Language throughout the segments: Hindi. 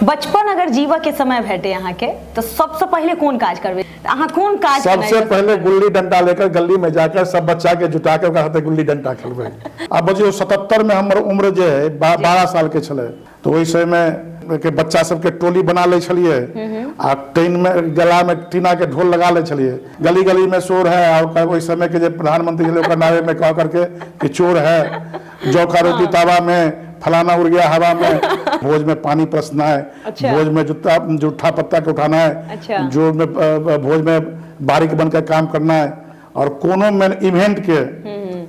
बचपन अगर जीवा के समय भेटे यहाँ के तो सबसे पहले कौन काज करबे? अहाँ कौन काज? सबसे पहले गुल्ली डंडा लेकर गली में जाकर सब बच्चा के जुटा के ओकरा साथे गुल्ली डंडा खेलबे। अब बुझियो 77 में हमर उम्र जे है 12 साल के छले, तो ओहि समय में के बच्चा सबके टोली बना ले छलिए आ टीन में गला में टीना के ढोल लगा ले छलिए। गली गली में चोर है और ओहि समय के जे प्रधानमंत्री छले ओकर नारे में कह करके कि चोर है, जौ का रोटी तावा में, फलाना उड़ गया हवा में, भोज में पानी परसना है, अच्छा। भोज में जूठा पत्ता के उठाना है, अच्छा। जो में भोज में बारीक बनकर काम करना है और कोनो में इवेंट के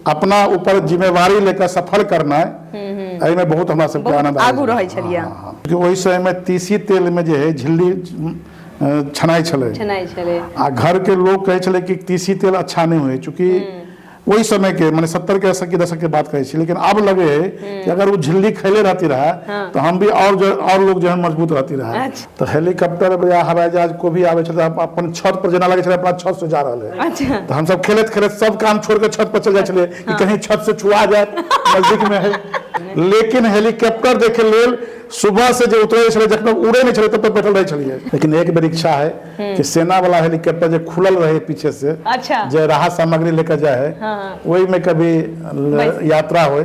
अपना ऊपर जिम्मेवारी लेकर सफल करना है। एहि में बहुत हमरा सबके आनंद आगू रहै छलिए। ओहि समय में तीसी तेल में जे है झिल्ली छनाई छले आ घर के लोग कहे छले कि तीसी तेल अच्छा नहीं हुए, चूंकि वही समय के मैंने 70 के दशक की बात कही थी। लेकिन अब लगे कि अगर वो झिल्ली खैले रहती रहा तो हम भी और लोग जो है मजबूत रहती रहा। तो हेलीकॉप्टर या हवाई जहाज को भी आवे छले अपन छत पर जना लगे अपना छत से जा रहे हैं, तो हम सब खेलत खेलत सब काम छोड़ के छत पर चल जाए कि कहीं छत से छुआ जाए, नजदीक में है। लेकिन हेलीकॉप्टर देखे लेल सुबह से जो उतरे छले जब उड़े नहीं छले तब तक बैठल रहे छलिए। लेकिन एक बेर इच्छा है कि सेना वाला हेलीकॉप्टर जो खुलल रहे पीछे से, अच्छा। जो राहत सामग्री लेकर जाए, वही में कभी यात्रा हो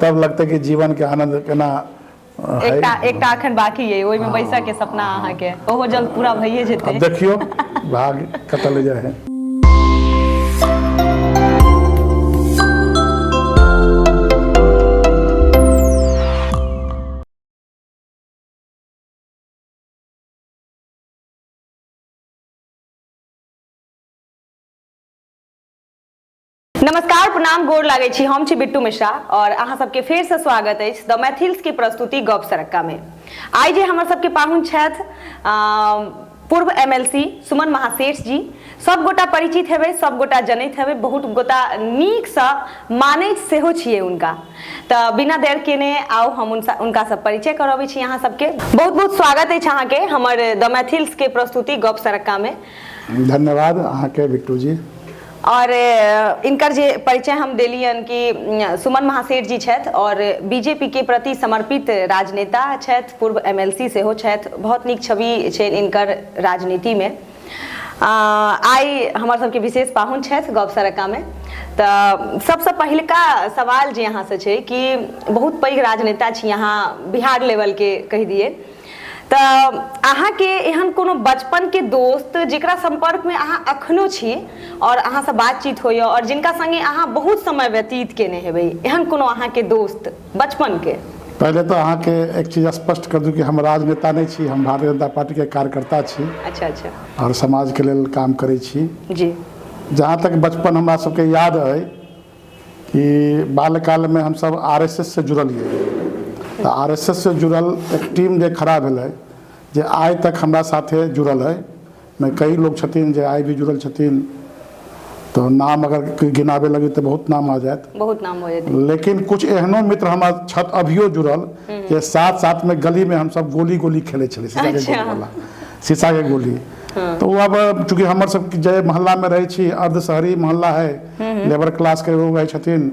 तब लगता कि जीवन के आनंद केना एकटा अखन बाकी है, ओहि में बैसा के सपना अहाँ के ओहो जल्द पूरा भइए जेतै। अब देखियो भाग कतऽ ले जाए है। नमस्कार, प्रणाम, गोर लागै छी। हम छी बिट्टू मिश्रा और अहाँ सबके फेर से स्वागत अछि द मैथिल्स के प्रस्तुति गप सरक्का में। आइ जे हमर सबके पाहुन छथि पूर्व MLC सुमन महासेठ जी। सब गोटा परिचित हेबै, सब गोटा जनैत हेबै, बहुत गोटा नीक सँ मानैत सेहो छियै उनका। तऽ बिना देर केने आओ हम उनका सब परिचय करबै छी अहाँ सबके। बहुत बहुत स्वागत अछि अहाँ के हमर द मैथिल्स के प्रस्तुति गप सरक्का में। धन्यवाद अहाँ के बिट्टू जी। और इनकर जे परिचय हम देलियन कि सुमन महासेठ जी छथि और बीजेपी के प्रति समर्पित राजनेता छथि, पूर्व MLC सेहो छथि, बहुत नीक छवि छै इनकर राजनीति में। आइ हमर सबके विशेष पाहुन छथि गप सरक्का में। तऽ सबसे पहिलका सवाल जे यहाँ से छै कि बहुत पैघ राजनेता छी यहाँ, बिहार लेवल के कहि दिए, तऽ अहाँ के एहन कोनो बचपन के दोस्त जेकरा संपर्क में अहाँ अखनो छी और अहाँ से बातचीत होइए और जिनका संगे अहाँ बहुत समय व्यतीत केने हेबै, एहन कोनो अहाँ के दोस्त बचपन के? पहले तो अहाँ के एक चीज स्पष्ट कर दूं कि हम राजनेता नहीं छी, हम भारतीय जनता पार्टी के कार्यकर्ता छी। अच्छा अच्छा। और समाज के लेल काम करै छी जी। जहाँ तक बचपन हमरा सबके याद है कि बाल्यकाल में हम सब RSS से जुड़लिए, तो RSS से जुड़ल एक टीम जे खड़ा भेलै जे आइ तक हमरा साथे जुड़ल है। मैं कई लोग छथिन जे आइ भी जुड़ल छथिन, तो नाम अगर गिनाबे लगी तो बहुत नाम आ जाए, बहुत नाम हो जाए। लेकिन कुछ एहनो मित्र हमारा छत अभियो जुड़ल कि साथ साथ में गली में हम सब गोली खेले छले, शीशा के गोली वाला, शीशा के गोली। तो अब चूंकि हमर सब जे मोहल्ला में रहे छी, अर्ध शहरी मोहल्ला है, लेबर क्लास के लोग रहे छथिन,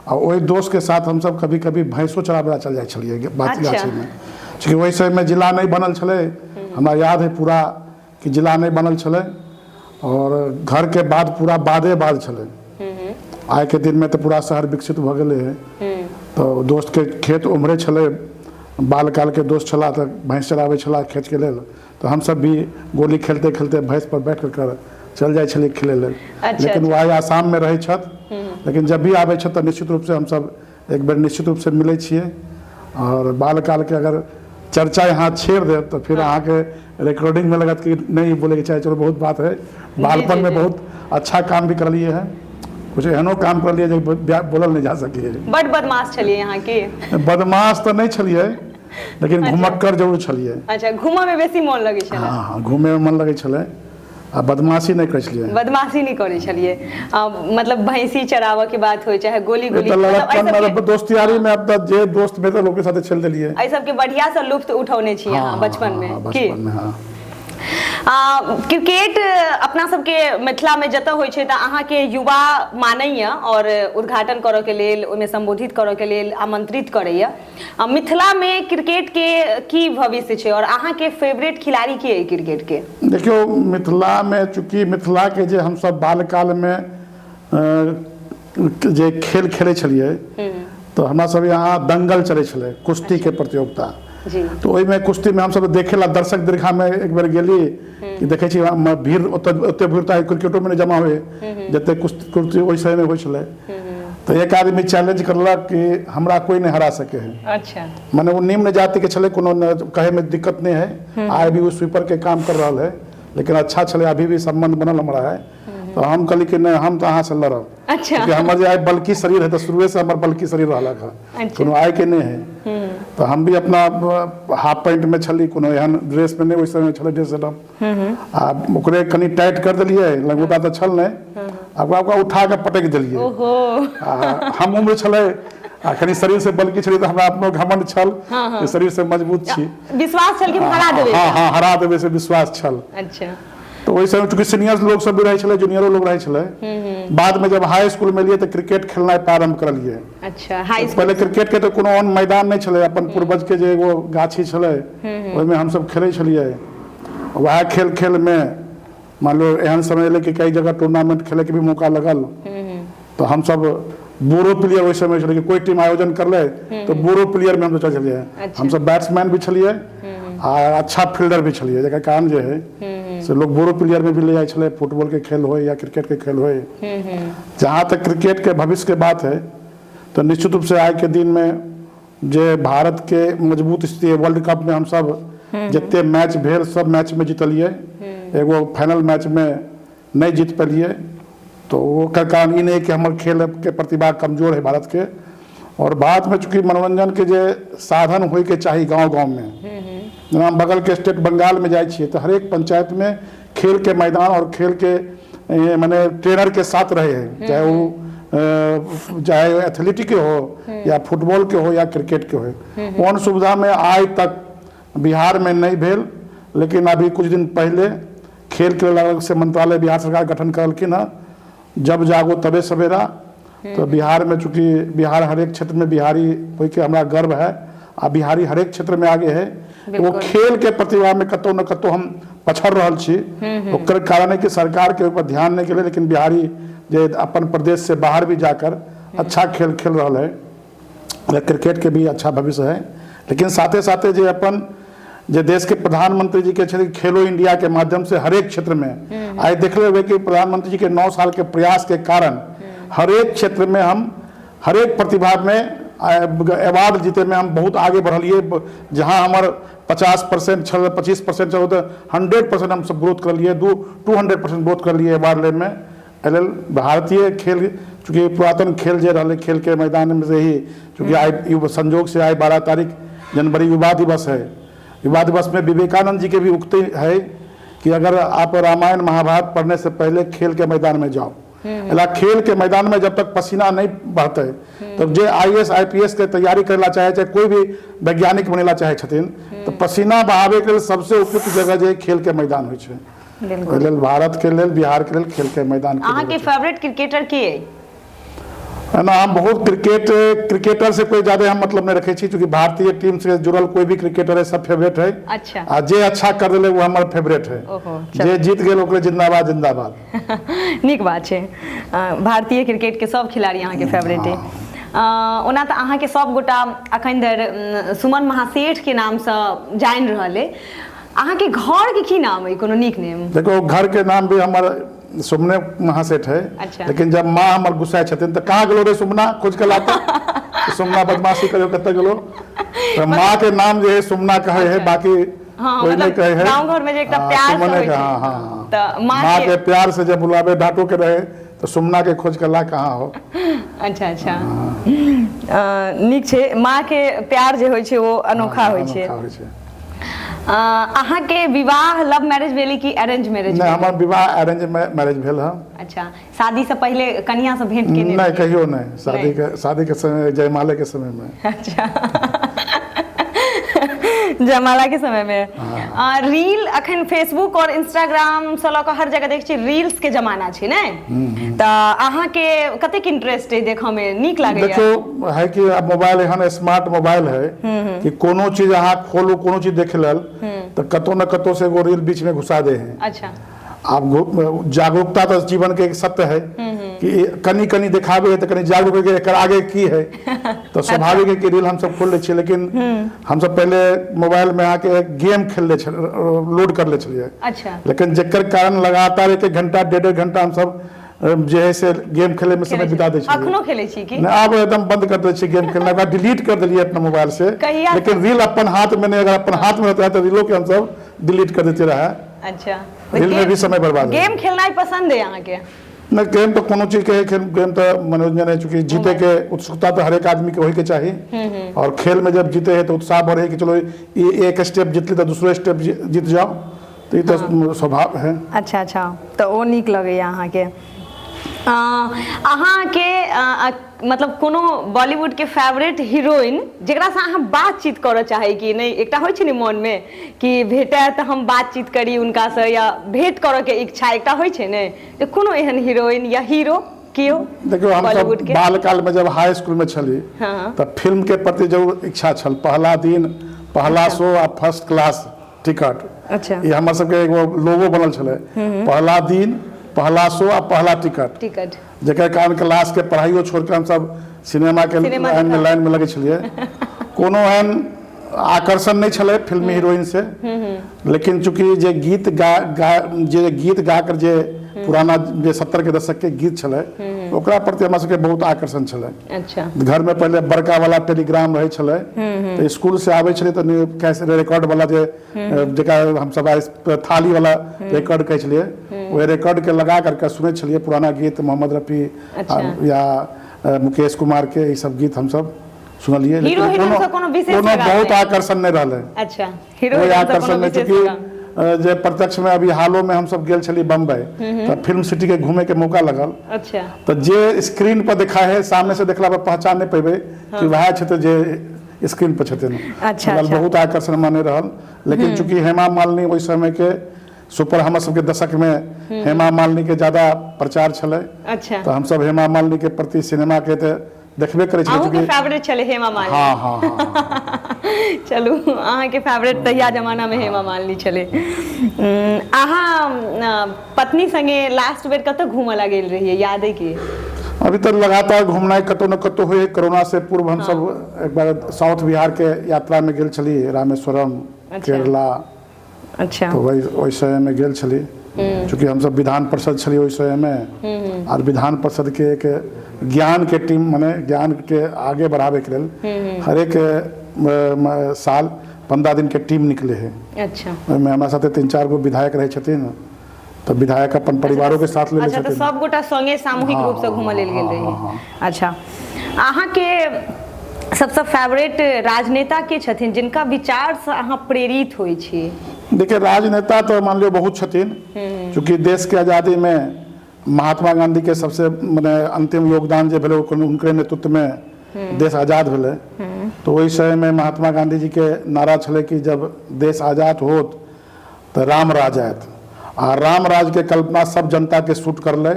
और वही दोस्त के साथ हम सब कभी कभी भैंसो चराबे चल जाए छलिए बात गाछी में। चूँकि वही समय में जिला नहीं बनल छले, हमरा याद है पूरा कि जिला नहीं बनल छले और घर के बाद पूरा बादे बाद छले। आइ के दिन में तो पूरा शहर विकसित भ गए है। तो दोस्त के खेत उम्हरे छले, बालकाल के दोस्त छला तो भैंस चराबे छला खेत के लेल, तो हम सब भी गोली खेलते खेलते भैंस पर बैठ कर चल जाए छले खेले लेल। लेकिन वो आइ आसाम में रहे छत, लेकिन जब भी आवे छत तो निश्चित रूप से हम सब एक बार निश्चित रूप से मिले छिए। और बालकाल के अगर चर्चा यहाँ छेड़ दे तो फिर अहाँ के रिकॉर्डिंग में लगत कि नहीं बोले के चाहे, चलो बहुत बात है। बालपन में बहुत अच्छा काम भी कर लिए है, कुछ एहनो काम कर लिए जो बोलल नहीं जा सके। बड़ बदमाश छलिए यहाँ के? बदमाश तो नहीं छलिए, लेकिन घुमक्कर जरूर छलिए। अच्छा, घूमे में बेसी मन लगे छले? हाँ, घूमे में मन लगे छले, आ बदमाशी नहीं कर छलिए। बदमाशी नहीं करे छलिए, मतलब भैंसी चरावा के बात हो चाहे गोली मतलब दोस्त यारी में अब तक जे दोस्त में तो लोग के साथ चल दिए, आई सब के बढ़िया से लुफ्त उठौने छी यहाँ बचपन में। बचपन में हाँ। क्रिकेट अपना सबके मिथिला में जतऽ होइ छै तऽ अहाँके युवा मानैए और उद्घाटन करऽ के लेल, ओहिमे संबोधित करऽ के लेल आमंत्रित करैए। मिथिला में क्रिकेट के की भविष्य छै और अहाँके फेवरेट खिलाड़ी के अइ क्रिकेट के? देखियो, मिथिला में चूँकि मिथिला के जे हमसब बालकाल में जे खेल खेलै छलिए तो हमरा सब यहाँ दंगल चलै छलै, कुश्ती के प्रतियोगिता। तो ओहिमे कुश्ती में हमसब देखे ला दर्शक दीर्घा में एक बेर गेली कि देखे छी भीड़ ओते भीड़ तो क्रिकेटो में जमा हुए जते कुश्ती ओहि समय में होइ छलै। तो एक आदमी चैलेंज करलक कि हमरा कोई नहीं हरा सके है। अच्छा, माने वो निम्न जाति के छले, कोनो कहे में दिक्कत नहीं है, आज भी वो स्वीपर के काम कर रहा है, लेकिन अच्छा छले, अभी भी संबंध बनल हमारा है। तो हम कहली कि नहीं, हम तो अहाँ से लड़ब। अच्छा, क्योंकि हमारे आए बल्कि शरीर है, तो शुरुए से हमारे बल्कि शरीर रहा है, कोनो आए के नहीं है। तो हम भी अपना हाफ पैंट में छली, कोनो एहन ड्रेस में नहीं, वैसे में छले ड्रेस सेटअप आ ओकरे कनी टाइट कर दिलिए, लंगोटा तो छल नहीं, अब उठा के पटक दिलिए। हम उम्र छले आ कनी शरीर से बल्कि छली, तो हमरा अपनो घमंड छल कि शरीर से मजबूत छी, विश्वास छल कि हरा देबे। हां, हरा देबे से विश्वास छल। अच्छा, तो वही समय चूंकि सीनियर लोग सब भी रहे छले, जूनियरो लोग रहे छले। बाद में जब हाई स्कूल में लिए तो क्रिकेट खेलना प्रारंभ करलिए। अच्छा, हाई तो पहले क्रिकेट के तो कोनो ऑन मैदान नहीं छले, अपन पूर्वज के जे वो गाछी छले ओहि में हम सब खेले छलिए। वह खेल खेल में मान लो एहन समय ले कि कई जगह टूर्नामेंट खेले के भी मौका लगल। तो हम सब बोरो प्लेयर वही समय छले कि कोई टीम आयोजन कर ले तो बोरो प्लेयर में हम चल चलिए। हम सब बैट्समैन भी छलिए और अच्छा फील्डर भी छलिए, जेकर कारण जो है से लोग बोरो प्लेयर में भी ले जाए छले, फुटबॉल के खेल होए या क्रिकेट के खेल होए। जहाँ तक क्रिकेट के भविष्य के बात है तो निश्चित रूप से आज के दिन में जे भारत के मजबूत स्थिति है, वर्ल्ड कप में हम सब जितने मैच भेल सब मैच में जीतलिए, एगो फाइनल मैच में नहीं जीत पालिए। तो वो का कारण ये नहीं कि हमारे खेल के प्रतिभा कमजोर है भारत के। और भारत में चूंकि मनोरंजन के जे साधन होए के चाहिए गाँव गाँव में, हम बगल के स्टेट बंगाल में जाए तो हर एक पंचायत में खेल के मैदान और खेल के माने ट्रेनर के साथ रहे हैं, चाहे एथलेटिक के हो या फुटबॉल के हो या क्रिकेट के हो। उन सुविधा में आज तक बिहार में नहीं भेल, लेकिन अभी कुछ दिन पहले खेल के अलग से मंत्रालय बिहार सरकार गठन करलखिन है, जब जागो तबे सवेरा। तो बिहार में चूंकि बिहार हर एक क्षेत्र में बिहारी कोई के हमारा गर्व है, आ बिहारी हर एक क्षेत्र में आगे है। वो खेल के प्रतिभा में कतो न कतो हम पछड़ रहल छी, ओकर कारण है कि सरकार के ऊपर ध्यान नहीं के, लेकिन बिहारी जे अपन प्रदेश से बाहर भी जाकर अच्छा खेल खेल रहा है। क्रिकेट के भी अच्छा भविष्य है। लेकिन साथे साथे जे अपन जे देश के प्रधानमंत्री जी के खेलो इंडिया के माध्यम से हर एक क्षेत्र में आज देख रहे हुए कि प्रधानमंत्री जी के 9 साल के प्रयास के कारण हर एक क्षेत्र में हम हर एक प्रतिभा में अवार्ड जीते में हम बहुत आगे बढ़लिए। जहाँ हमारे 50% छल 25% चल तो 100% हम सब ग्रोथ कर लिए, 200% ग्रोथ कर लिए अवार्ड ले में। भारतीय खेल चूँकि पुरातन खेल जे रहे, खेल के मैदान में से ही चूँकि आज संजोग से आज 12 तारीख जनवरी युवा दिवस है। युवा दिवस में विवेकानंद जी के भी उक्ति है कि अगर आप रामायण महाभारत पढ़ने से पहले खेल के मैदान में जाओ। खेल के मैदान में जब तक पसीना नहीं बहते तो जे IAS IPS के तैयारी करेला चाहे, चाहे कोई भी वैज्ञानिक बनेला चाहे छथिन, तो पसीना बहावे के लिए सबसे उपयुक्त जगह जे खेल के मैदान होइ छै। भारत के लेल, बिहार के लेल खेल के मैदान के फेवरेट क्रिकेटर के है ना। हम बहुत क्रिकेटर से कोई ज्यादा हम मतलब नहीं रखे छी, क्योंकि भारतीय टीम से जुड़ल कोई भी क्रिकेटर है सब फेवरेट है। अच्छा, आ जे अच्छा कर दिले वो हमारे फेवरेट है। जे जीत गेल ओकरे जिंदाबाद जिंदाबाद। नीक बात छै, भारतीय क्रिकेट के सब खिलाड़ी अहाँ के फेवरेट है। ओना तऽ अहाँ के सब गोटा अखन धरि सुमन महासेठ के नाम से जान रहले। अहाँ के घर के की नाम है, कोनो नीक नेम? देखो, घर के नाम भी हमारे सुमने महासेठ है। अच्छा। लेकिन जब माँ हमारे गुस्सा छथिन तो कहाँ गेलो रे सुमना, खोज के लाता तो सुमना बदमाशी करो कते गेलो, तो माँ के नाम जो है सुमना कहे है, बाकी कोई नहीं कहे है। गांव घर में जे एकटा प्यार से होय छै, हाँ, तो माँ के प्यार से जब बुलावे डांटो के रहे तो सुमना के खोज के ला कहाँ हो। अच्छा अच्छा, नीक छै। माँ के प्यार जे होय छै वो अनोखा होय छै। अहाँ के विवाह लव मैरिज भेल कि अरेंज मैरिज? नहीं, हमार विवाह अरेंज मैरिज भेल है। अच्छा, शादी से पहले कन्या से भेंट के नहीं कहियो नहीं, शादी के समय जयमाले के समय में। अच्छा जयमाला के समय में रील अखन फेसबुक और इंस्टाग्राम से लऽ कऽ हर जगह देख छी रील्स के जमाना छै ने, तऽ अहाँ के कतेक इंटरेस्ट है देखऽ में, नीक लागैया? देखो है कि अब मोबाइल एहन स्मार्ट मोबाइल है कि कोनो चीज अहाँ खोलू, कोनो चीज देख लेल तो कतौ न कतौ से एगो रील बीच में घुसा दे हैं। अच्छा, आप जागरूकता तो जीवन के एक सत्य है कि कनी कनी दिखावे है तो कनी जागरूक है एकर आगे की है, तो स्वाभाविक है कि रील हम सब खोल ले छियै, लेकिन हम सब पहले मोबाइल में आके गेम खेल ले लोड कर ले छलिए। अच्छा, लेकिन जेकर कारण लगातार 1 घंटा 1.5 घंटा हम सब जे है से गेम खेले में समय बिता दे छियै। अखनो खेले छी कि अब एकदम बंद कर दे छियै गेम खेलना, डिलीट कर दिलिए अपना मोबाइल से। लेकिन रील अपन हाथ में नहीं, अगर अपन हाथ में रहता है तो रीलों के हम सब डिलीट कर देते रहा। अच्छा, रील में भी समय बर्बाद। गेम खेलना ही पसंद है यहाँ के? नहीं, गेम तो कोनो चीज के गेम तो मनोरंजन है, चूंकि जीते के उत्सुकता तो हर एक आदमी के वही के चाहिए, और खेल में जब जीते हैं तो उत्साह बढ़े कि चलो ये एक स्टेप जीत ली तो दूसरे स्टेप जीत जाओ, तो ये तो स्वभाव है। अच्छा अच्छा, तो वो नीक लगे अहाँ के। अहाँ के मतलब कोनो बॉलीवुड के फेवरेट हीरोइन जेकरा से अहाँ बातचीत करऽ चाहे कि नहीं, एकटा होइ छै ने मन में कि भेटे तो हम बातचीत करी उनका से, या भेंट करऽ के इच्छा एकटा होइ छै ने, तो कोनो एहन हीरोइन या हीरो कियो? देखियो हम सब बाल काल में जब हाई स्कूल में छली तब फिल्म के प्रति जरूर इच्छा छल, पहला दिन पहला शो आ फर्स्ट क्लास टिकट। अच्छा, ये हमर सबके एगो लोगो बनल छले, पहला दिन पहला शो आ पहला टिकट, जेकर कारण क्लास के पढ़ाइयो छोड़ के हम सब सिनेमा के लाइन में लगे छलिए। कोनो एहन आकर्षण नहीं छले फिल्मी हीरोइन से, लेकिन चूंकि जे गीत गा कर जे पुराना जे 70 के दशक के गीत छले ओकरा प्रति हमरा सबके बहुत आकर्षण छले। अच्छा, घर में पहले बड़का वाला टेलीग्राम रहे छले, तो स्कूल से आवे छले तो कैसे रिकॉर्ड वाला जे जेका हम सब थाली वाला रिकॉर्ड कहे छलिए, वो रिकॉर्ड के लगा करके सुने छलिए पुराना गीत, मोहम्मद रफी या मुकेश कुमार के, ये सब गीत हम सब सुनलिए। लेकिन कोनो बहुत आकर्षण नहीं रहले। अच्छा, हीरो आकर्षण नहीं, चूंकि जे प्रत्यक्ष में अभी हालों में हम सब गेल छली बम्बई, तो फिल्म सिटी के घूमे के मौका लगल। अच्छा, तो जे स्क्रीन पर देखा है सामने से देखला पर पहचान नहीं पेबे कि वह छे जे स्क्रीन पर छथिन। अच्छा, बहुत आकर्षण माने रहल। लेकिन चूंकि हेमा मालिनी ओइ समय के सुपर हमर सबके दशक में हेमा मालिनी के ज्यादा प्रचार छले। अच्छा, तो हम सब हेमा मालिनी के प्रति सिनेमा के देखबे करे छे, चूंकि फेवरेट छले हेमा मालिनी। हां हां हां चलू, अहाँ के फेवरेट तहिया जमाना में हेमा मालिनी छले। अहाँ पत्नी संगे लास्ट बेर कतऽ घूमला गेल रहिए, याद है कि? अभी तक लगातार घूमना कतौ न कतौ हुए। कोरोना से पूर्व हम सब एक बार साउथ बिहार के यात्रा में गेल छली, रामेश्वरम, केरला। अच्छा, तो वही समय में गेल छली, चूँकि हम सब विधान परिषद छली ओहि समय में, और विधान परिषद के एक ज्ञान के टीम माने ज्ञान के आगे बढ़ावे के लेल हर एक साल 15 दिन के टीम निकले है। अच्छा, में हमारे साथ 3-4 गो विधायक रहे छथिन, तो विधायक अपन परिवारों के साथ ले अच्छा, तो सब गोटा संगे सामूहिक रूप से घूमऽ लेल गेल रही। अच्छा, अहाँ के सबसे फेवरेट राजनेता के छथिन जिनका विचार से अहाँ प्रेरित होइ छी? देखिए, राजनेता तो मान लियो बहुत छथिन, चूँकि देश के आज़ादी में महात्मा गांधी के सबसे माने अंतिम योगदान जे भेले उनके नेतृत्व में देश आज़ाद भेले। तो वही समय में महात्मा गांधी जी के नारा छले कि जब देश आज़ाद होत तो राम राज आयत, और राम राज के कल्पना सब जनता के सूट कर ले,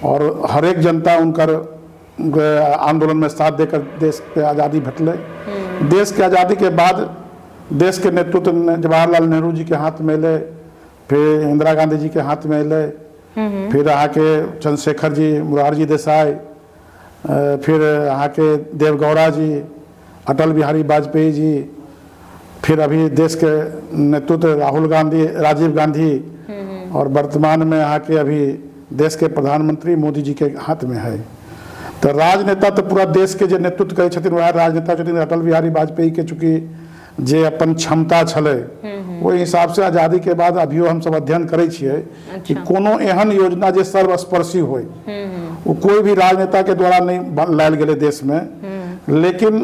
और हर एक जनता उनकर आंदोलन में साथ देकर देश के आज़ादी भेटले। देश के आज़ादी के बाद देश के नेतृत्व जवाहरलाल नेहरू जी के हाथ में ले, फिर इंदिरा गांधी जी के हाथ में ले, फिर यहाँ के चंद्रशेखर जी, मुरारजी देसाई, फिर यहाँ के देवगौड़ा जी, अटल बिहारी वाजपेयी जी, फिर अभी देश के नेतृत्व राहुल गांधी, राजीव गांधी, और वर्तमान में यहाँ के अभी देश के प्रधानमंत्री मोदी जी के हाथ में है। तो राजनेता तो पूरा देश के जो नेतृत्व करे छथिन वह राजनेता छथिन। अटल बिहारी वाजपेयी के चूँकि जे अपन क्षमता छले ओहि हिसाब से आज़ादी के बाद अभियो हम सब अध्ययन करे छियै कि कोनो एहन योजना जे सर्वस्पर्शी होय, वो कोई भी राजनेता के द्वारा नहीं लायल गेले देश में। लेकिन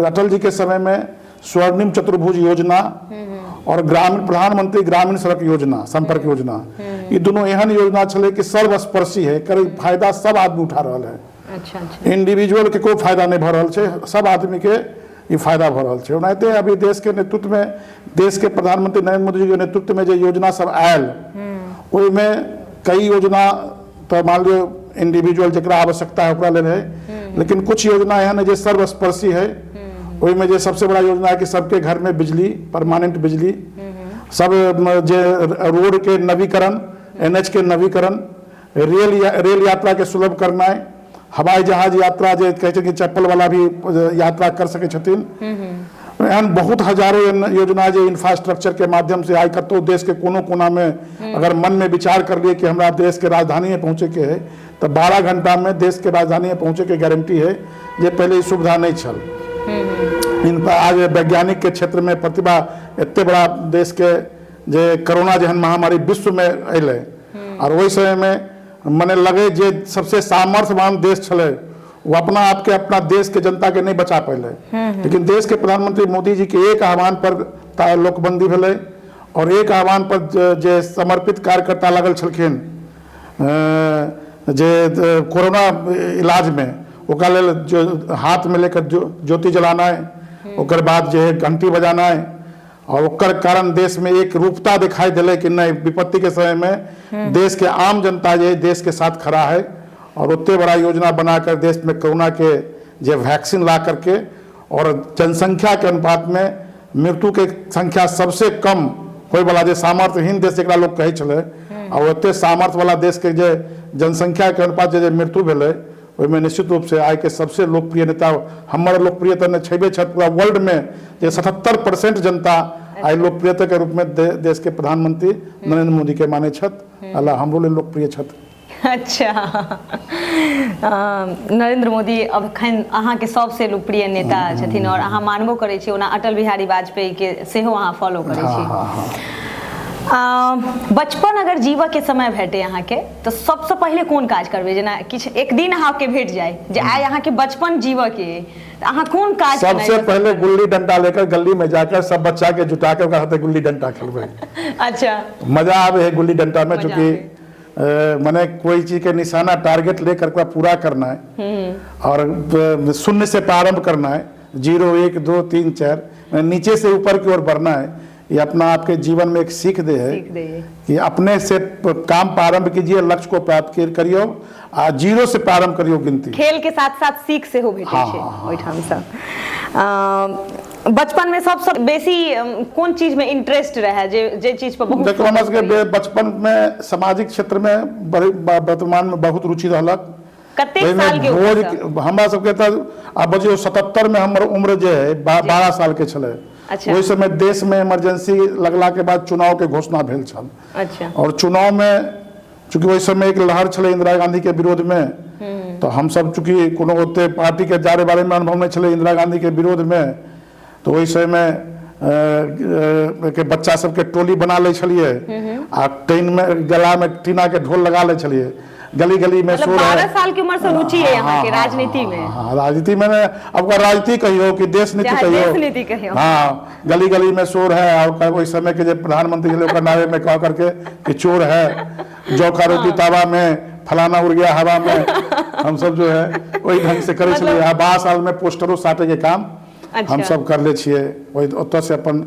अटल जी के समय में स्वर्णिम चतुर्भुज योजना और ग्रामीण प्रधानमंत्री ग्रामीण सड़क योजना, संपर्क योजना, ये दोनों एहन योजना छले कि सर्वस्पर्शी है, कर फायदा सब आदमी उठा रहा है। अच्छा, अच्छा, इंडिविजुअल के कोई फायदा नहीं भ रहा है, सब आदमी के ये फायदा भऽ रहल छै। ओनाहिते अभी देश के नेतृत्व में, देश के प्रधानमंत्री नरेंद्र मोदी जी के नेतृत्व में जो योजना सब आयल, ओहिमे कई योजना तो मान लियो इंडिविजुअल जकरा आवश्यकता है ओकरा लेल है, लेकिन कुछ योजना एहन है जो सर्वस्पर्शी है। ओहिमे जे सबसे बड़ा योजना है कि सबके घर में बिजली, परमानेंट बिजली, सब जे रोड के नवीकरण, NH के नवीकरण, रेल यात्रा के सुलभ करनाइ, हवाई जहाज यात्रा जे कहै छै कि चप्पल वाला भी यात्रा कर सकै छथिन। एहन बहुत हजारों योजना जे इंफ्रास्ट्रक्चर के माध्यम से आइ कतौ देश के कोनो कोना में अगर मन में विचार कर लिए कि हमरा देश के राजधानी में पहुँचे के है, तो 12 घंटा में देश के राजधानी में पहुँचे के गारंटी है, जे पहले ई सुविधा नहीं छल। इन पर आज वैज्ञानिक के क्षेत्र में प्रतिभा एते बड़ा देश के जे कोरोना जहन महामारी विश्व में अले, और वही समय में मने लगे जे सबसे सामर्थ्यवान देश छले, वो अपना आप के, अपना देश के जनता के नहीं बचा पाले। लेकिन देश के प्रधानमंत्री मोदी जी के एक आह्वान पर लोकबंदी भेलै, और एक आह्वान पर जे समर्पित कार्यकर्ता लागल छलखिन जे कोरोना इलाज में, ओकरा लेल जो हाथ में लेकर ज्योति जलाना, ओकर बाद जे घंटी बजाना, और ओकर कारण देश में एक रूपता दिखाई दिले कि नहीं, विपत्ति के समय में देश के आम जनता जे देश के साथ खड़ा है, और उतने बड़ा योजना बनाकर देश में कोरोना के जे वैक्सीन ला करके, और जनसंख्या के अनुपात में मृत्यु के संख्या सबसे कम होय वाला जे सामर्थ्यहीन देश एकरा लोग कहै छलै, और ओते सामर्थ्य वाला देश के जे जनसंख्या के अनुपात जे मृत्यु भेलै, ओहिमे निश्चित रूप से आइ के सबसे लोकप्रिय नेता, हमर लोकप्रियता ने छेबे छत पूरा वर्ल्ड में जे 77% जनता आइ लोकप्रियता के रूप में देश के प्रधानमंत्री नरेंद्र मोदी के माने छत, अल्लाह हमरो लेल लोकप्रिय छत। अच्छा, नरेंद्र मोदी अखन अहाँ के सबसे लोकप्रिय नेता छथिन, और अहाँ मानबो करै छी, ओना अटल बिहारी वाजपेयी के सेहो अहाँ फॉलो करै छी। बचपन अगर जीव के समय भेटे अहाँ के, तो सबसे पहले कोन काज करबे? जेना किछ एक दिन अहाँ के भेट जाए जे आइ अहाँ के बचपन जीव के, अहाँ कोन काज? सबसे पहले गुल्ली डंडा लेकर गली में जाकर सब बच्चा के जुटा के ओकरा साथे गुल्ली डंडा खेलबे। अच्छा, मजा आवे है गुल्ली डंडा में, चूंकि मने कोई चीज के निशाना टारगेट लेकर पूरा करना है, और शून्य से प्रारंभ करना है, 0 1 2 3 4 नीचे से ऊपर की ओर बढ़ना है। ये अपना आपके जीवन में एक सीख दे है कि अपने से काम प्रारंभ कीजिए, लक्ष्य को प्राप्त करियो, 0 से प्रारंभ करियो गिनती। भेल के साथ साथ सीख से हो भेटे छै ओइठाम से। बचपन में सबसे बेसी कोन चीज में इंटरेस्ट रहे, जे चीज पर बहुत? देखो हमरा के बचपन में सामाजिक क्षेत्र में वर्तमान में बहुत रुचि रहलक। कते साल के उम्र? हमरा सबके त अब बजियो 77 में हमर उम्र जे है 12 साल के छले। अच्छा। वही समय देश में इमरजेंसी लगला के बाद चुनाव के घोषणा भेल छल। अच्छा। और चुनाव में चूंकि वही समय एक लहर छले इंदिरा गांधी के विरोध में, तो हम सब चूंकि कोनो ओते पार्टी के जारे बारे में अनुभव नहीं छले इंदिरा गांधी के विरोध में, तो वही समय में के बच्चा सबके टोली बना ले छलिए, आ ट्रेन में गला में टीना के ढोल लगा ले छलिए, गली गली में शोर है। 12 साल की उम्र से रुचि है यहाँ के राजनीति में। राजनीति में अब राजनीति कहियो कि देश नीति कहियो, हाँ, गली गली में शोर है। और वही समय के जो प्रधानमंत्री नारे में कह करके कि चोर है, जौ का रोटी तावा में, फलाना उड़ गया हवा में, हम सब जो है वही ढंग से करे छलिए। 12 साल में पोस्टरों साटे के काम हम सब कर ले छिए। वही ओतऽ से अपन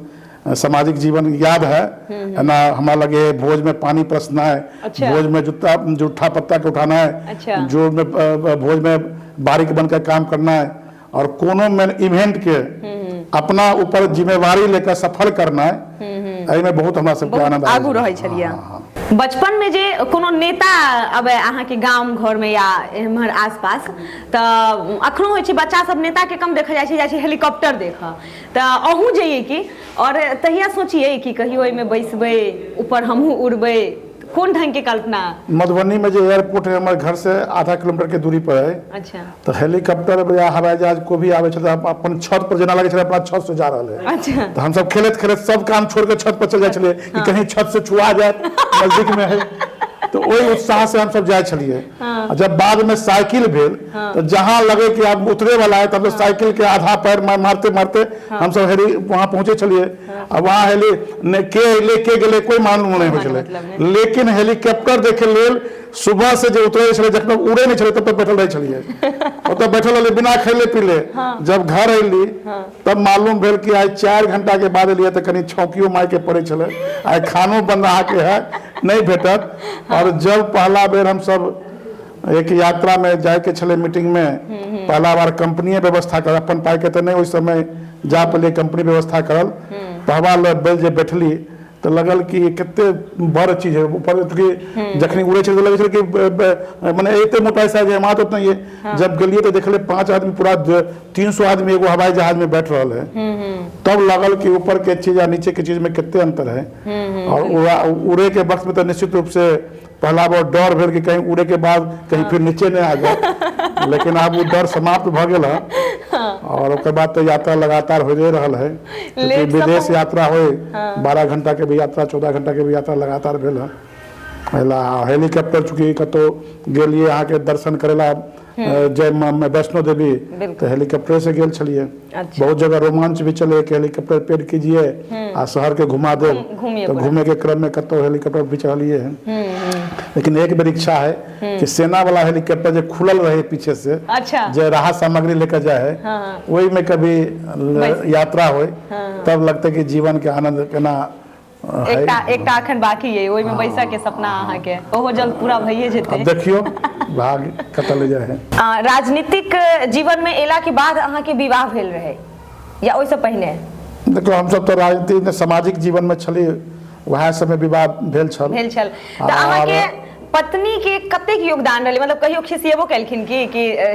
सामाजिक जीवन याद है ना। हमारा लगे भोज में पानी परसना है। अच्छा। भोज में जूठा पत्ता के उठाना है। अच्छा। जो में भोज में बारीक बनकर काम करना है, और कोनो में इवेंट के अपना ऊपर जिम्मेवारी लेकर सफल करना है। एहि में बहुत हमरा सबके आनंद आगू रहै छलिए। बचपन में जे कोनो नेता अबे अहाँ के गांव घर में या एम्हर आसपास, तऽ अखनो होइ छै बच्चा सब नेता के कम देखा जाइ छै हेलीकॉप्टर देखा, तऽ अहूँ जइए की, और तहिया सोचिए कि कहियो एहिमे बैसबै, ऊपर हमहूँ उड़बै, कौन ढंग के कल्पना? मधुबनी में जो एयरपोर्ट है हमारे घर से आधा किलोमीटर के दूरी पर है। अच्छा। तो हेलीकॉप्टर या हवाई जहाज को भी आवे छे, अपन छत पर जेना लगे छे अपना छत से जा रहल है। अच्छा। तो हम सब खेलत खेलत सब काम छोड़ के छत पर चल जाए छले कि कहीं छत से छुआ जाए, नजदीक में है। तो वही उत्साह से हम सब जाए छलिए। और जब बाद में साइकिल भेल तो जहाँ लगे कि अब उतरे वाला है तब तो साइकिल के आधा पैर मारते मारते हम सब हेली वहाँ पहुंचे छलिए। अब वहाँ हेली के लेके गेले कोई मालूम नहीं हो छले, लेकिन हेलीकॉप्टर देखे लेल सुबह से जो उतरे छले जब तक उड़े नहीं छले तब तक बैठल रहे छलिए। और तब बैठल रहे बिना खेले पीले। जब घर अली तब मालूम भेल कि आज 4 घंटा के बाद एलिए तो कहीं छौकियो मार के पड़े छले, आज खानो बन रहा के है नहीं भेटत। और जब पहला बेर हम सब एक यात्रा में जाए के छले मीटिंग में, पहला बार कंपनी व्यवस्था कर अपन पाई के तो नहीं उस समय जा पहले कंपनी व्यवस्था करल। पहला बेर जे बैठली तो लगल कि कितने बड़ चीज है ऊपर जखनी उड़े छे तो लगे कि माने एते मोटा सा जे मात उतना ये। जब गलिए तो देखले 5 आदमी पूरा 300 आदमी एगो हवाई जहाज में बैठ रहा है। तब लगल कि ऊपर के चीज या नीचे के चीज में कितने अंतर है। और उड़े के वक्त में तो निश्चित रूप से पहला बार डर भेल कि कहीं उड़े के बाद कहीं फिर नीचे नहीं आ जाए, लेकिन अब वो डर समाप्त भ गेल है। और उसके बाद तो यात्रा लगातार हो रहल है, क्योंकि विदेश यात्रा हो 12 घंटा के भी यात्रा 14 घंटा के भी यात्रा लगातार भेल है। हेलीकॉप्टर चूंकि कतो गेलिए यहाँ के दर्शन करेला जय वैष्णो देवी तो हेलीकॉप्टर से गेल छलिए। बहुत जगह रोमांच भी चले कि हेलीकॉप्टर पेड कीजिए आ शहर के घुमा दे, तो घूमे के क्रम में कतो हेलीकॉप्टर भी चलिए है। लेकिन एक बेर इच्छा है कि सेना वाला हेलीकॉप्टर जो खुलल रहे पीछे से जो राहत सामग्री लेकर जाए वही में कभी यात्रा हो तब लगता कि जीवन के आनंद केना एक अखन बाकी है ओई में पैसा के सपना अहाँ के ओहो जल्द पूरा भइए जेते। अब देखियो भाग कतल ले जाए है। राजनीतिक जीवन में एला के बाद अहाँ के विवाह भेल रहे या ओइ से पहले? देखो हम सब तो राजनीति सामाजिक जीवन में छली वह समय विवाह भेल छल। तो अहाँ के पत्नी के कतेक योगदान रहे, मतलब कहियो खिसियेबो कैलखिन कि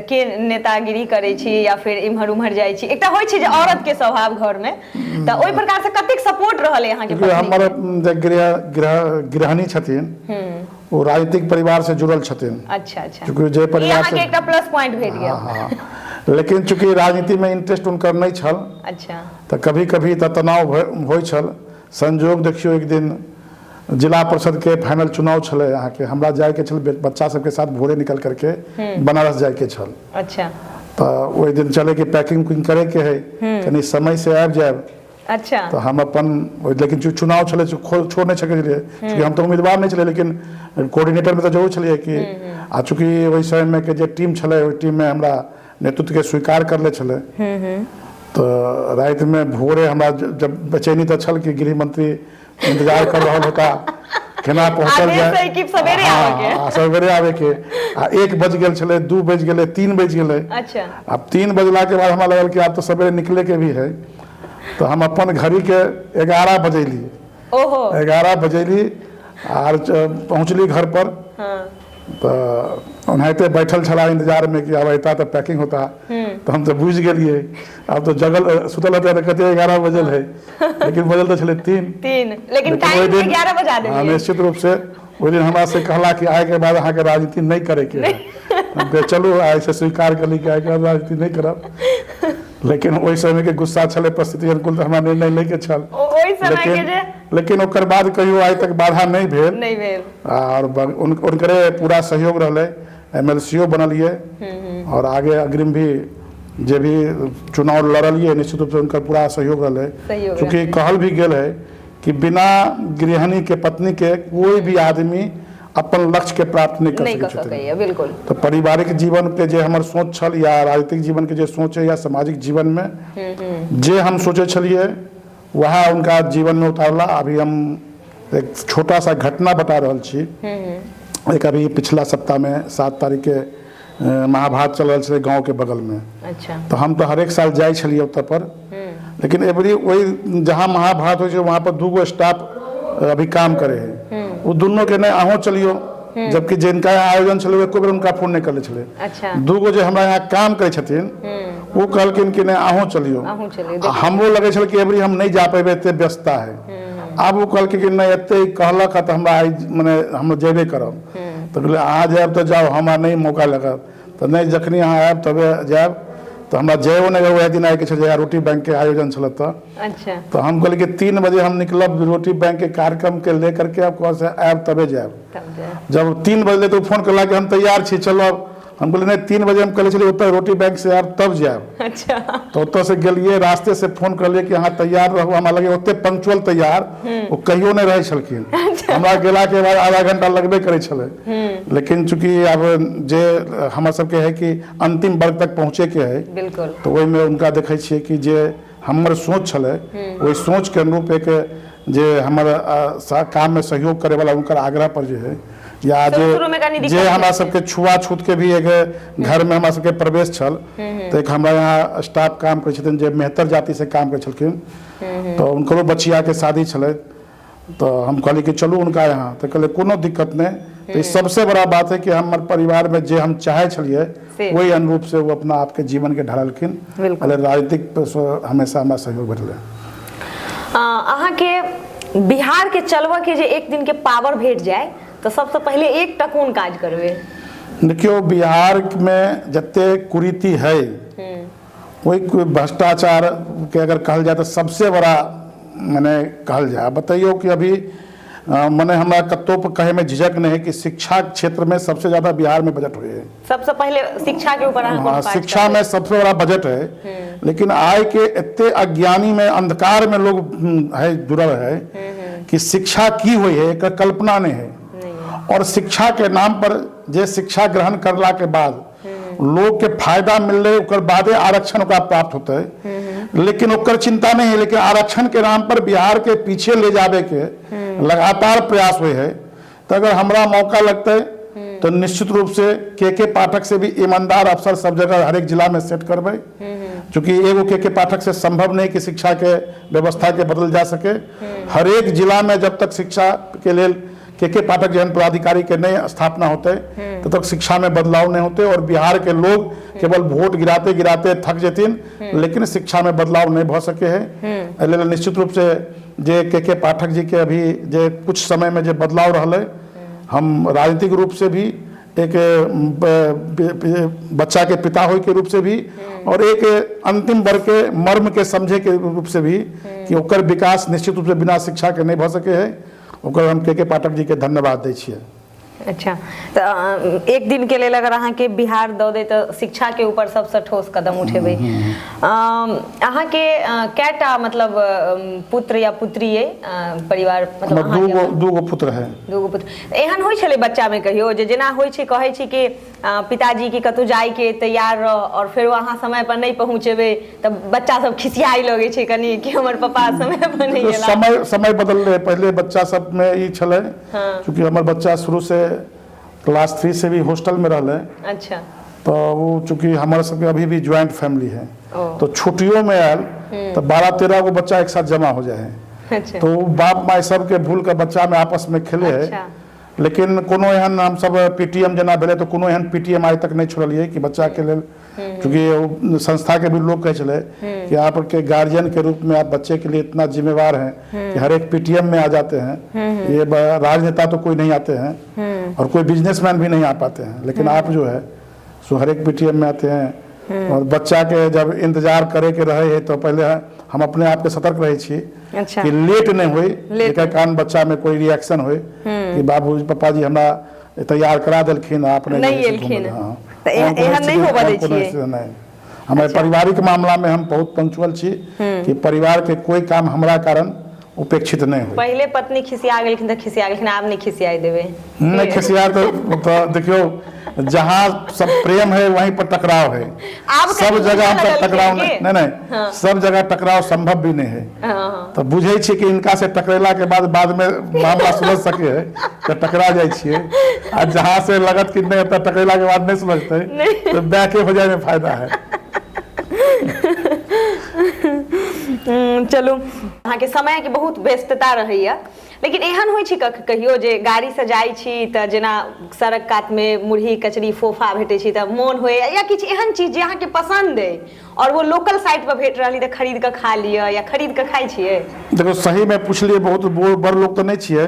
के नेतागिरी करे छी या फिर इम्हर उम्हर जाय छी? एकटा होय छै जे औरत के स्वभाव घर में त ओइ प्रकार से कतेक सपोर्ट रहले अहाँ के पत्नी? हमर गृहिणी छथिन वो राजनीतिक परिवार से जुड़ल छथिन। अच्छा अच्छा, क्योंकि जे परिवार से एकटा प्लस पॉइंट भेट गया। हां लेकिन चूंकि राजनीति में इंटरेस्ट उनकर नहीं छल। अच्छा, तो कभी कभी तनाव होय छल। संजोग देखियो एक दिन जिला परिषद के फाइनल चुनाव छले यहाँ के, हमरा जाए के छल बच्चा सबके साथ भोरे निकल करके बनारस जाए के छल। अच्छा, तो वही दिन चले कि पैकिंग करे के है कहीं समय से आबि जाए। अच्छा, तो हम अपन लेकिन चुनाव छले छोड़ नहीं सके क्योंकि हम तो उम्मीदवार नहीं छले, लेकिन कोऑर्डिनेटर में तो जरूर छलिए कि आ चूंकि वही समय में के जे टीम छले वही टीम में हमरा नेतृत्व के स्वीकार कर ले छले। तो रात में भोरे हमरा जब बेचैनी तो छल कि गृह मंत्री इंतजार कर रहा होता केना पहुंचल जाए सवेरे आवे के। 1 बज गेल छले, 2 बज गेले, 3 बज गेले। अच्छा, अब 3 बजला के बाद हमरा लगल कि अब तो सवेरे निकले के भी है। तो हम अपन घड़ी के 11 बजैली। ओहो, 11 बजैली और पहुंचली घर पर। तो उन्हें बैठल छला इंतजार में कि अब अता तो पैकिंग होता। तो हम तो बुझ गए अब तो जगल सुतल होता तो कहते 11 बजल है, लेकिन बजल तो छले 3। लेकिन टाइम 11 बजा देलिए। निश्चित रूप से वो दिन हमरा से कहला कि आए के बाद अहाँ के राजनीति नहीं करे के है। चलो ऐसे स्वीकार कर ली कि आए के बाद राजनीति नहीं करब। लेकिन वही समय के गुस्सा छले, परिस्थिति अनुकूल हमरा निर्णय ले के छल। लेकिन ओकर बाद कहियो आज तक बाधा नहीं भेल। और उनकरे पूरा सहयोग रहले, एमएलसीओ बनलिए और आगे अग्रिम भी जे भी चुनाव लड़लिए निश्चित रूप से उनका पूरा सहयोग रहले। क्योंकि कहल भी गेल है कि बिना गृहिणी के पत्नी के कोई भी आदमी अपन लक्ष्य के प्राप्त नहीं कर सके। बिल्कुल। तो पारिवारिक जीवन के जे हमर सोच छल या राजनीतिक जीवन के जे सोच है या सामाजिक जीवन में जे हम सोचे छलिए वह उनका जीवन में उतारला। अभी हम एक छोटा सा घटना बता रहल छी। एक अभी पिछला सप्ताह में 7 तारीख के महाभारत चल रहा है गांव के बगल में। अच्छा, तो हम तो हर एक साल जाए छलिए उत्तर पर, लेकिन एवरी वही जहाँ महाभारत हो वहाँ पर 2 स्टाफ अभी काम करे है। वो दोनों के नहीं अहों चलियो, जबकि जिनका आयोजन छले एको बेर उनका फोन नहीं करले छले। अच्छा, 2 जो हमरा यहाँ काम करे छथिन वो कहलकिन कि नहीं अहों चलियो। हमरो लगे छल कि एवरी हम नहीं जा पेबे, एते व्यस्तता है। अब वो कहलकिन कि नहीं एते कहलक तो हमरा माने हम जेबे करब। तो कहले अहाँ जाब तो जाओ, हमरा नहीं मौका लगत। तो नहीं जखनी अहाँ आयब तबे जाब। तो हमरा जयो ने वह दिन आए के छल रोटी बैंक के आयोजन छल अच्छा तो हम कहलिए कि 3 बजे हम निकलब रोटी बैंक के कार्यक्रम के लेकर के अब कौन से आयब तबे जायब। तब जाए। जब 3 बजे तो फोन करला कि हम तैयार छी चलो हम कहलिए नहीं 3 बजे हम कहले छलिए ओतऽ रोटी बैंक से आयब तब जायब। अच्छा तो ओतऽ से गेलिए रास्ते से फोन करलिए कि अहाँ तैयार रहू हमरा लगे ओते पंक्चुअल तैयार वो कहियो नहीं रहे छलखिन। हमरा गेला के बाद आधा घंटा लगबे करे छले लेकिन चूंकि अब जे हमर सबके है कि अंतिम वर्ग तक पहुँचे के है बिल्कुल तो वही में उनका देखे छिए कि जे हमर सोच छले वही सोच के अनुरूप एक जे हमर काम में सहयोग करे वाला उनकर आग्रह पर जो है या शुरू में कनी जे दिक्कत हमरा सबके छुआछूत के भी एक घर में हमरा सबके प्रवेश छल तो एक हमरा यहाँ स्टाफ काम करे छथिन जे मेहतर जाति से काम करे छलखिन तो उनको बचिया के शादी छले तो हम कहली कि चलू उनका यहाँ तो कहले कोनो दिक्कत नहीं। तो सबसे बड़ा बात है कि हमारे परिवार में जे हम चाहे छलिए वही अनुरूप से वो अपना आपके जीवन के ढालखिन राजनीतिक हमेशा हमरा सहयोग भेटले। अहाँ के बिहार के चलवा के जे एक दिन के पावर भेट जाए तो सबसे पहले एक टकून काज करबे। देखियो बिहार में जते कुरीति है वही भ्रष्टाचार के अगर कहल जाए तो सबसे बड़ा मैंने कहल जाए बताइयो कि अभी मैंने हमारा कत्तों पर कहे में झिझक नहीं है कि शिक्षा क्षेत्र में सबसे ज्यादा बिहार में बजट हुए है। सबसे पहले शिक्षा के ऊपर हाँ शिक्षा में सबसे बड़ा बजट है लेकिन आय के इतने अज्ञानी में अंधकार में लोग है जुड़ल है कि शिक्षा की हुई है एक कल्पना नहीं है और शिक्षा के नाम पर जे शिक्षा ग्रहण करला के बाद लोग के फायदा मिल रहे ओकर बादे आरक्षण का प्राप्त होता है लेकिन ओकर चिंता नहीं है लेकिन आरक्षण के नाम पर बिहार के पीछे ले जावे के लगातार प्रयास हुए है। तो अगर हमरा मौका लगता है तो निश्चित रूप से के पाठक से भी ईमानदार अफसर सब जगह हर एक जिला में सेट करबे क्योंकि एगो के पाठक से संभव नहीं कि शिक्षा के व्यवस्था के बदल जा सके। हर एक जिला में जब तक शिक्षा के लिए के पाठक जन पदाधिकारी के नहीं स्थापना होते तब तक शिक्षा में बदलाव नहीं होते और बिहार के लोग केवल वोट गिराते गिराते थक जेतिन लेकिन शिक्षा में बदलाव नहीं भ सके है। निश्चित रूप से जे के पाठक जी के अभी जे कुछ समय में जे बदलाव रहले हम राजनीतिक रूप से भी एक बच्चा के पिता हो के रूप से भी और एक अंतिम वर्ग के मर्म के समझे के रूप से भी कि ओकर विकास निश्चित रूप से बिना शिक्षा के नहीं भ सके है ओकर हम के पाठक जी के धन्यवाद दै छियै। अच्छा तो एक दिन के लिए अगर अहाँ के बिहार दो दे तो शिक्षा के ऊपर सबसे ठोस कदम उठेबे। अहाँ के कैटा मतलब पुत्र या पुत्री है परिवार मतलब दूगो पुत्र है। दूगो पुत्र एहन होय छले बच्चा में कहियो जे जेना होय छै कहै छी कि पिताजी की कतौ जाय के तैयार रह और फिर वहां समय पर नहीं पहुंचेबे तब बच्चा सब खिसियाई लगे छै कनी कि हमर पापा समय पर नहीं गेला। समय बदल रहे पहले बच्चा सब में ई छले क्योंकि हमर बच्चा शुरू से क्लास 3 से भी हॉस्टल में रहले। अच्छा तो वो चूंकि हमारे सबके अभी भी ज्वाइंट फैमिली है तो छुट्टियों में आयल तो 12-13 गो बच्चा एक साथ जमा हो जाए है। अच्छा। तो बाप माई सब के भूल कर बच्चा में आपस में खेले है लेकिन कोनो एहन हम सब पीटीएम जना भेले तो कोनो एहन पीटीएम आज तक नहीं छोड़लिए कि बच्चा के लिए क्योंकि संस्था के भी लोग कहे चले कि आप के गार्जियन के रूप में आप बच्चे के लिए इतना जिम्मेवार हैं कि हर एक पीटीएम में आ जाते हैं। ये राजनेता तो कोई नहीं आते हैं और कोई बिजनेसमैन भी नहीं आ पाते हैं लेकिन आप जो है सो हर एक पीटीएम में आते हैं और बच्चा के जब इंतजार करे के रहे है तो पहले हम अपने आप के सतर्क रहे छी कि लेट नहीं हुई जेकर कारण बच्चा में कोई रिएक्शन हुई कि बाबू पापा जी हमरा तैयार करा देलखिन आपने नहीं एलखिन एहन नहीं होबा दै छियै। हमारे पारिवारिक मामला में हम बहुत पंक्चुअल छी कि परिवार के कोई काम हमरा कारण उपेक्षित नहीं हो। पहले पत्नी खिसिया गेलखिन त खिसिया गेलखिन आब नहीं खिसियाई देबे नहीं खिसिया तो देखियो जहाँ सब प्रेम है वहीं पर टकराव है। सब जगह हम सब टकराव नहीं सब जगह टकराव संभव भी नहीं है। तो बुझे छी कि इनका से टकरेला के बाद में मामला सुलझ सके है तो टकरा जाए छिए आ जहाँ से लगत कि नहीं होता टकरेला के बाद नहीं सुलझते तो बैके हो जाए में फायदा है। चलू अहाँ के समय के बहुत व्यस्तता रहैया लेकिन एहन होइ छै कहियो जे गाड़ी से जाइ छी त जेना सड़क कात में मुरही कचरी फोफा भेटे छी त मोन होय या किछ एहन चीज जे अहाँ के पसंद है और वो लोकल साइट पर भेट रहली त खरीद के खा लिया या खरीद के खाइ छियै। देखो सही में पूछलिए बहुत बड़ लोग तो नहीं छिए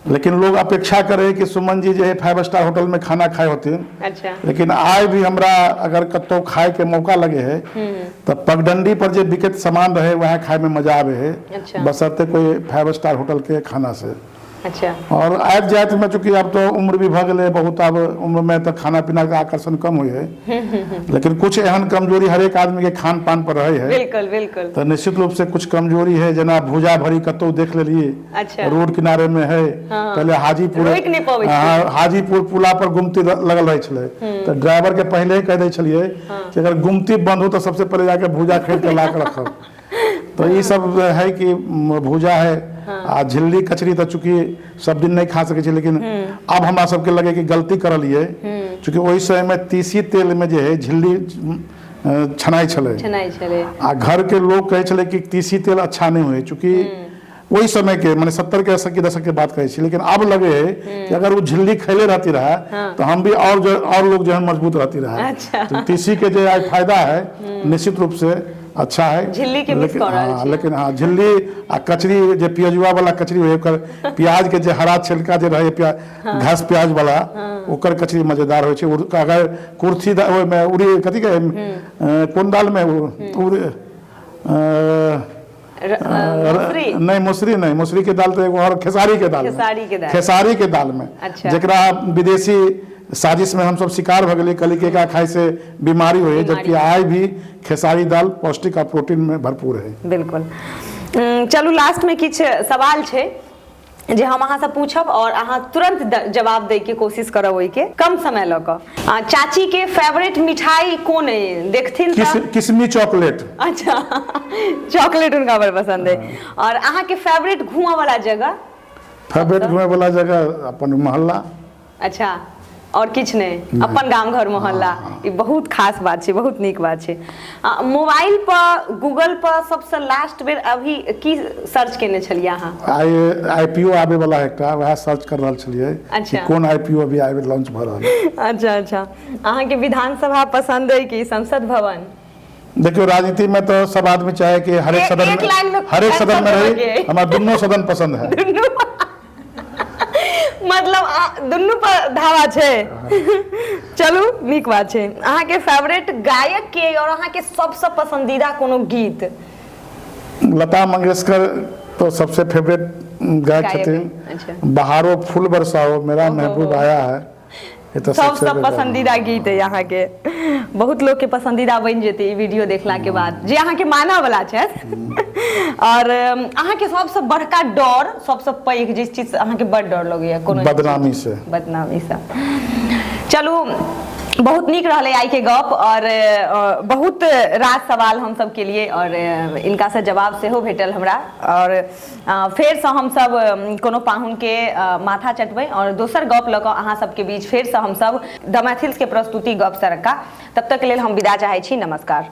लेकिन लोग अपेक्षा करे कि सुमन जी जो है 5 स्टार होटल में खाना खाए होते। अच्छा। लेकिन आज भी हमरा अगर कतो खाए के मौका लगे है तो पगडंडी पर जो बिकट सामान रहे वहाँ खाए में मजा आवे है। अच्छा। बशर्ते कोई 5 स्टार होटल के खाना से। अच्छा। और आज जात में चूंकि अब तो उम्र भी भग गए बहुत, अब उम्र में तो खाना पीना का आकर्षण कम हुए है। लेकिन कुछ एहन कमजोरी हर एक आदमी के खान पान पर रहे है। बिल्कुल बिल्कुल। तो निश्चित रूप से कुछ कमजोरी है, जना भूजा भरी कतो देख लेलिए। अच्छा। रोड किनारे में है। हाँ। पहले हाजीपुर रोक नहीं पाबै हाजीपुर पुला पर गुमती लगल रहे छले, तो ड्राइवर के पहले ही कह दे छलिए कि अगर गुमती बंद हो तो सबसे पहले जाके भूजा खरीद के ला के रखो। तो ये सब है कि भूजा है। आ झिल्ली कचरी तो चूंकि सब दिन नहीं खा सके छे, लेकिन अब हमरा सबके लगे कि गलती कर लिए, चूंकि वही समय में तीसी तेल में जो है झिल्ली छनाई छले। आ घर के लोग कहे छले कि तीसी तेल अच्छा नहीं हुए, चूंकि वही समय के मैंने 70 के 80 के दशक के बात कही, लेकिन अब लगे है कि अगर वो झिल्ली खैले रहती रहा तो हम भी और लोग जो है मजबूत रहती रहा। अच्छा। तो तीसी के जो आज फायदा है निश्चित रूप से अच्छा है। झिल्ली के मिस कर रहल छी। लेकिन हाँ झिल्ली आ कचरी जो प्याजुआ वाला कचरी हुए, प्याज के जो हरा छिलका जो रहे घास प्याज वाला ओकर कचरी मजेदार हो छे। अगर कुर्थी में उड़ी कथी के कौन दाल में नहीं मसूरी के दाल तो एगो और खेसारी के दाल में। अच्छा। जकरा विदेशी साजिश में हम सब शिकार भ गए, कली के खाए से बीमारी हुई, जबकि आज भी खेसारी दाल पौष्टिक और प्रोटीन में भरपूर है। बिल्कुल। चलू लास्ट में किछ सवाल छे जे हम अहाँ से पूछब और अहाँ तुरंत जवाब दे के कोशिश करब, ओइ के कम समय ल क। चाची के फेवरेट मिठाई कोन है देखथिन त? किस्मी चॉकलेट। अच्छा। चॉकलेट उनका बड़ पसंद है। और अहाँ के फेवरेट घूमा वाला जगह? फेवरेट घूमे वाला जगह अपन मोहल्ला। अच्छा। और किछ नहीं, अपन गांव घर मोहल्ला। ये बहुत खास बात है, बहुत नीक बात है। मोबाइल पर गूगल पर सबसे लास्ट बेर अभी की सर्च केने छलिए अहाँ? आईपीओ आबे वाला एकटा वह सर्च कर रहल छलिए। अच्छा। कौन आईपीओ अभी आबे लॉन्च भ रहल है। अच्छा। अहाँ के विधानसभा पसंद है कि संसद भवन? देखियो राजनीति में तो सब आदमी चाहे कि हर एक सदन में रहे, हमारा दोनों सदन पसंद है। मतलब दुनू पर धावा छे। चलू नीक बात छे। अहाँ के फेवरेट गायक के और अहाँ के सबसे पसंदीदा कोनो गीत? लता मंगेशकर तो सबसे फेवरेट गायक छथिन। अच्छा। बहारो फूल बरसाओ मेरा महबूब आया है, ये तो सबसे पसंदीदा गीत है यहाँ के। बहुत लोग के पसंदीदा बन जेते वीडियो देखला के बाद, जे यहाँ के माना वाला छे। और अहाँ के सबसे बड़का डर, सबसे पैघ जिस चीज अहाँ के बड़ डर लगैया कोनो? बदनामी से। चलू बहुत नीक रहले आई के गप, और बहुत राज सवाल हम सब के लिए, और इनका से जवाब सेहो भेटल हमरा। और फेर से हम सब कोनो पाहुन के माथा चटबै और दोसर गप लऽ कऽ अहाँ सबके बीच फेर से हम सब द मैथिल्स के प्रस्तुति गप सरका। तब तक के लेल हम विदा चाहै छी। नमस्कार।